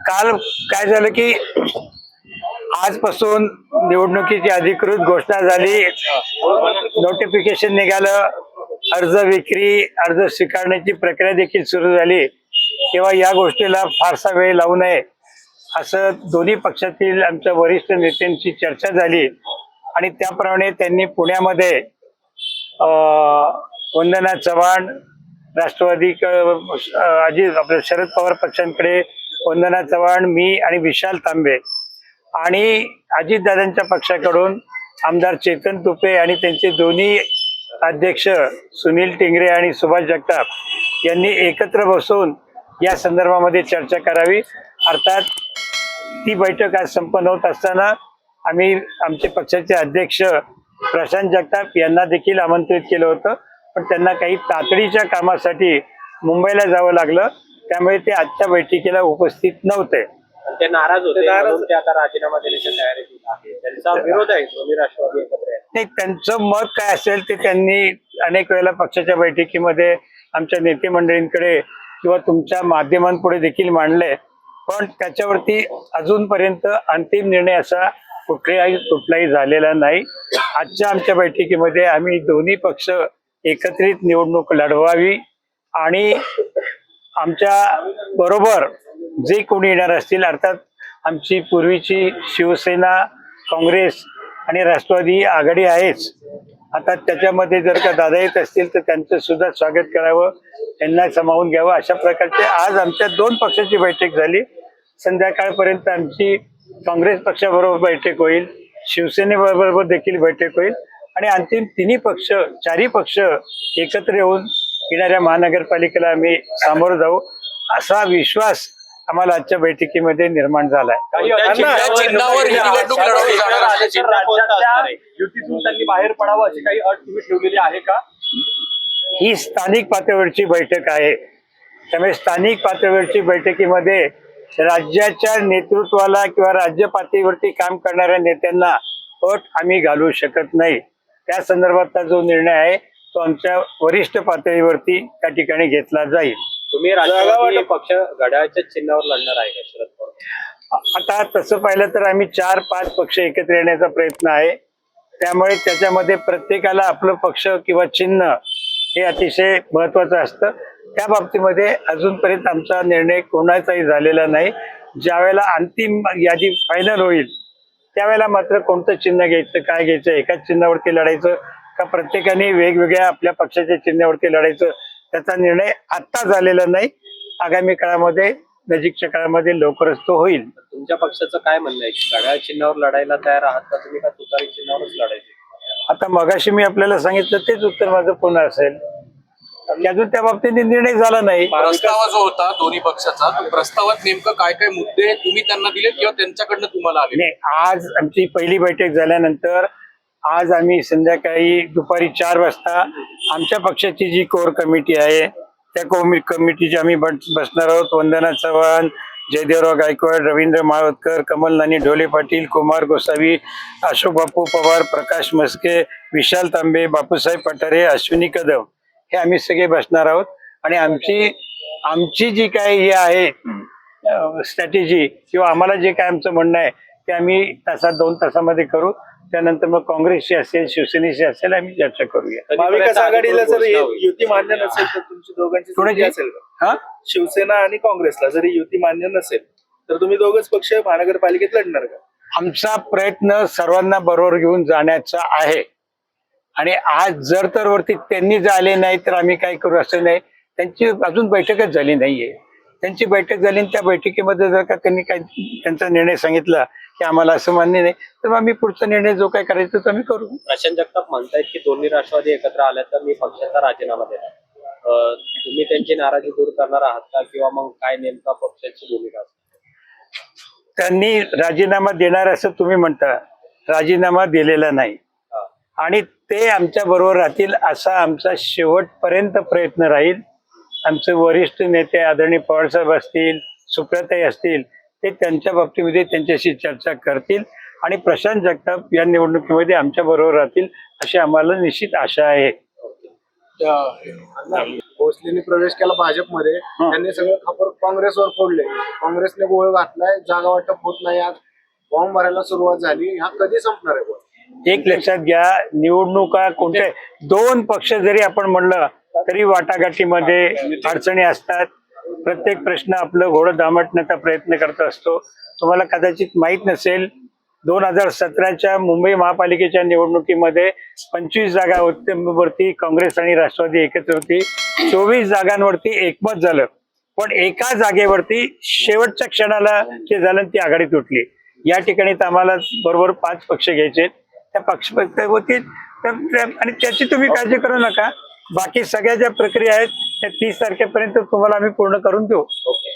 काल काय झालं की आजपासून निवडणुकीची अधिकृत घोषणा झाली, नोटिफिकेशन निघालं, अर्ज विक्री अर्ज स्वीकारण्याची प्रक्रिया देखील सुरू झाली तेव्हा या गोष्टीला फारसा वेळ लावू नये असं दोन्ही पक्षातील आमच्या वरिष्ठ नेत्यांची चर्चा झाली आणि त्याप्रमाणे त्यांनी पुण्यामध्ये वंदना चव्हाण राष्ट्रवादी आपल्या शरद पवार पक्षांकडे वंदना चव्हाण, मी आणि विशाल तांबे आणि अजितदादांच्या पक्षाकडून आमदार चेतन तुपे आणि त्यांचे दोन्ही अध्यक्ष सुनील टिंगरे आणि सुभाष जगताप यांनी एकत्र बसून या संदर्भामध्ये चर्चा करावी। अर्थात ती बैठक आज संपन्न होत असताना आम्ही आमचे पक्षाचे अध्यक्ष प्रशांत जगताप यांना देखील आमंत्रित केलं होतं, पण त्यांना काही तातडीच्या कामासाठी मुंबईला जावं लागलं, त्यामुळे ते आजच्या बैठकीला उपस्थित नव्हते। ते नाराज होते, म्हणून ते आता राजीनामा देण्याच्या तयारीत आहे। त्यांचा विरोध आहे दोन्ही राष्ट्रवादी एकत्र आहे। नाही, त्यांचं मत काय असेल ते त्यांनी अनेक वेळेला पक्षाच्या बैठकीमध्ये आमच्या नेते मंडळींकडे किंवा तुमच्या माध्यमांपुढे देखील मांडले, पण त्याच्यावरती अजूनपर्यंत अंतिम निर्णय असा कुठलाही झालेला नाही। आजच्या आमच्या बैठकीमध्ये आम्ही दोन्ही पक्ष एकत्रित निवडणूक लढवावी आणि आमच्या बरोबर जे कोणी येणार असतील, अर्थात आमची पूर्वीची शिवसेना, काँग्रेस आणि राष्ट्रवादी आघाडी आहेच, आता त्याच्यामध्ये जर का दादा येत असतील तर त्यांचं सुद्धा स्वागत करावं, त्यांना सामावून घ्यावं, अशा प्रकारचे आज आमच्या दोन पक्षाची बैठक झाली। संध्याकाळपर्यंत आमची काँग्रेस पक्षाबरोबर बैठक होईल, शिवसेनेबरोबर देखील बैठक होईल आणि अंतिम चारही पक्ष एकत्र येऊन येणाऱ्या महानगरपालिकेला आम्ही सामोरं जाऊ असा विश्वास आम्हाला आजच्या बैठकीमध्ये निर्माण झालाय। युतीतून त्यांनी बाहेर पडावं अशी काही अट तुम्ही ठेवलेली आहे का? ही स्थानिक पातळीवरची बैठक आहे, त्यामुळे स्थानिक पातळीवरची बैठकीमध्ये राज्याच्या नेतृत्वाला किंवा राज्य पातळीवरती काम करणाऱ्या नेत्यांना अट आम्ही घालू शकत नाही। त्या संदर्भातला जो निर्णय आहे तो आमच्या वरिष्ठ पातळीवरती त्या ठिकाणी घेतला जाईल। तुम्ही राष्ट्रवादी पक्ष घड्याळाच्या चिन्हावर लढणार आहे का शरद पवार? आता तसं पाहिलं तर आम्ही 4-5 पक्ष एकत्र येण्याचा प्रयत्न आहे, त्यामुळे त्याच्यामध्ये प्रत्येकाला आपलं पक्ष किंवा चिन्ह हे अतिशय महत्वाचं असतं। त्या बाबतीमध्ये अजूनपर्यंत आमचा निर्णय कोणाचाही झालेला नाही। ज्यावेळेला अंतिम यादी फायनल होईल त्यावेळेला मात्र कोणतं चिन्ह घ्यायचं, काय घ्यायचं, एकाच चिन्हावरती लढायचं का प्रत्येकाने वेगवेगळ्या आपल्या पक्षाच्या चिन्हावरती लढायचं, त्याचा निर्णय आत्ता झालेला नाही। आगामी काळामध्ये, नजीकच्या काळामध्ये लवकरच तो होईल। तुमच्या पक्षाचं काय म्हणणं आहे की घड्याळ चिन्हावर लढायला तयार आहात का तुम्ही, का तुतारी चिन्हावरच लढायचे? आता मगाशी मी आपल्याला सांगितलं तेच उत्तर माझं पुन्हा असेल, अजून त्या बाबतीने निर्णय झाला नाही। प्रस्ताव जो होता दोन्ही पक्षाचा, तो प्रस्तावात नेमकं काय काय मुद्दे तुम्ही त्यांना दिले किंवा त्यांच्याकडनं तुम्हाला आले? नाही, आज आमची पहिली बैठक झाल्यानंतर आज आम्ही संध्याकाळी दुपारी 4 वाजता आमच्या पक्षाची जी कोर कमिटी आहे त्या कमिटीची आम्ही बसणार आहोत। वंदना चव्हाण, जयदेवराव गायकवाड, रवींद्र माळवतकर, कमल नानी ढोले पाटील, कुमार गोसावी, अशोक बापू पवार, प्रकाश मस्के, विशाल तांबे, बापूसाहेब पठारे, अश्विनी कदम हे आम्ही सगळे बसणार आहोत आणि आमची जी काय हे आहे स्ट्रॅटेजी किंवा आम्हाला जे काय आमचं म्हणणं आहे ते आम्ही 2 तासामध्ये करू। त्यानंतर मग काँग्रेसशी असेल, शिवसेनेशी असेल, आम्ही चर्चा करूया। महाविकास आघाडीला जर युती मान्य नसेल तर तुमची दोघांची कोणाची असेल का? शिवसेना आणि काँग्रेसला जरी युती मान्य नसेल तर तुम्ही दोघच पक्ष महानगरपालिकेत लढणार का? आमचा प्रयत्न सर्वांना बरोबर घेऊन जाण्याचा आहे आणि आज जर तर वरती त्यांनी आले नाही तर आम्ही काय करू असं नाही। त्यांची अजून बैठकच झाली नाहीये, त्यांची बैठक झाली आणि त्या बैठकीमध्ये जर का त्यांनी काय त्यांचा निर्णय सांगितला की आम्हाला असं मान्य नाही तर मग आम्ही पुढचा निर्णय जो काय करायचा तो आम्ही करू। प्रशांत जगताप म्हणतायत की दोन्ही राष्ट्रवादी एकत्र आल्या तर मी पक्षाचा राजीनामा देणार, तुम्ही त्यांची नाराजी दूर करणार आहात का किंवा मग काय नेमका पक्षाची भूमिका असेल? त्यांनी राजीनामा देणार असं तुम्ही म्हणता, राजीनामा दिलेला नाही आणि ते आमच्या बरोबर राहतील असा आमचा शेवटपर्यंत प्रयत्न राहील। आमचे वरिष्ठ नेते आदरणीय पवारसाहेब असतील, सुप्रियाताई असतील, ते त्यांच्या बाबतीमध्ये त्यांच्याशी चर्चा करतील आणि प्रशांत जगताप या निवडणुकीमध्ये आमच्या बरोबर राहतील अशी आम्हाला निश्चित आशा आहे। भोसलेंनी प्रवेश केला भाजपमध्ये, त्यांनी सगळं खापर काँग्रेसवर फोडले. काँग्रेसने गोळ घातलाय, जागा वाटप होत नाही, आज फॉर्म भरायला सुरुवात झाली. हा कधी संपणार आहे गोळ? एक लक्षात घ्या, निवडणुका कोणत्या दोन पक्ष जरी आपण म्हणलं तरी वाटाघाटीमध्ये अडचणी असतात. प्रत्येक प्रश्न आपलं घोडं दामटण्याचा प्रयत्न करत असतो. तुम्हाला कदाचित माहित नसेल, 2017च्या मुंबई महापालिकेच्या निवडणुकीमध्ये 25 जागांवरती काँग्रेस आणि राष्ट्रवादी एकत्र होती. 24 जागांवरती एकमत झालं, पण एका जागेवरती शेवटच्या क्षणाला ते झालं, ती आघाडी तुटली. या ठिकाणी तर आम्हाला बरोबर 5 पक्ष घ्यायचे, त्या पक्ष होती आणि त्याची तुम्ही काळजी करू नका. बाकी सगळ्या ज्या प्रक्रिया आहेत त्या 30 तारखेपर्यंत तुम्हाला आम्ही पूर्ण करून देऊ. ओके.